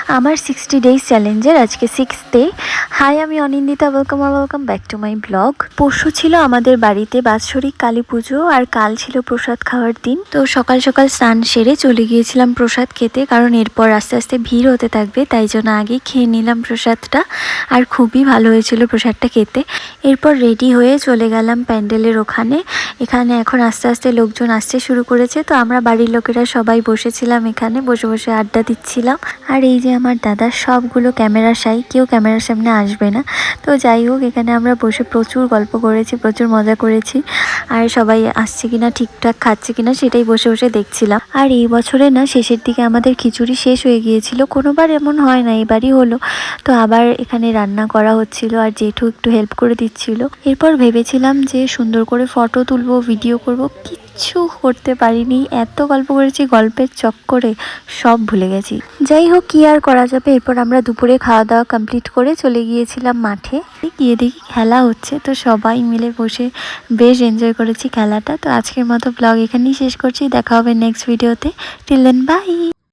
আমার 60 ডেজ চ্যালেঞ্জের আজকে 6th ডে। হাই, আমি Anindita, welcome back to my blog. পরশু ছিল আমাদের বাড়িতে বাৎসরিক কালী পুজো আর কাল ছিল প্রসাদ খাওয়ার দিন। তো সকাল সকাল স্নান সেরে চলে গিয়েছিলাম প্রসাদ খেতে, কারণ এরপর আস্তে আস্তে ভিড় হতে থাকবে, তাই জন্য আগে খেয়ে নিলাম প্রসাদটা। আর খুবই ভালো হয়েছিল প্রসাদটা খেতে। এরপর রেডি হয়ে চলে গেলাম প্যান্ডেলের ওখানে। এখানে এখন আস্তে আস্তে লোকজন আসতে শুরু করেছে, তো আমরা বাড়ির লোকেরা সবাই বসেছিলাম, এখানে বসে বসে আড্ডা দিচ্ছিলাম। আর এই যে আমার দাদা, সবগুলো ক্যামেরা শাই, কেউ ক্যামেরার সামনে আসবে না। তো যাই হোক, এখানে আমরা বসে প্রচুর গল্প করেছি, প্রচুর মজা করেছি। আর সবাই আসছে কিনা, ঠিকঠাক খাচ্ছে কিনা, সেটাই বসে বসে দেখছিলাম। আর এই বছরে না শেষের দিকে আমাদের খিচুড়ি শেষ হয়ে গিয়েছিল। কোনোবার এমন হয় না, এবারই হলো। তো আবার এখানে রান্না করা হচ্ছিল, আর জেঠু একটু হেল্প করে দিচ্ছিল। এরপর ভেবেছিলাম যে সুন্দর করে ফটো তুলবো, ভিডিও করব, কিচ্ছু করতে পারিনি। এত গল্প করেছি, গল্পের চক্করে সব ভুলে গেছি। যাই হোক, কি আর করা যাবে। এরপর আমরা দুপুরে খাওয়া দাওয়া কমপ্লিট করে চলে গিয়েছিলাম মাঠে। গিয়ে দেখি খেলা হচ্ছে, তো সবাই মিলে বসে বেশ এনজয় করেছি খেলাটা। তো আজকের মতো ব্লগ এখানেই শেষ করছি। দেখা হবে নেক্সট ভিডিওতে। Till then, by.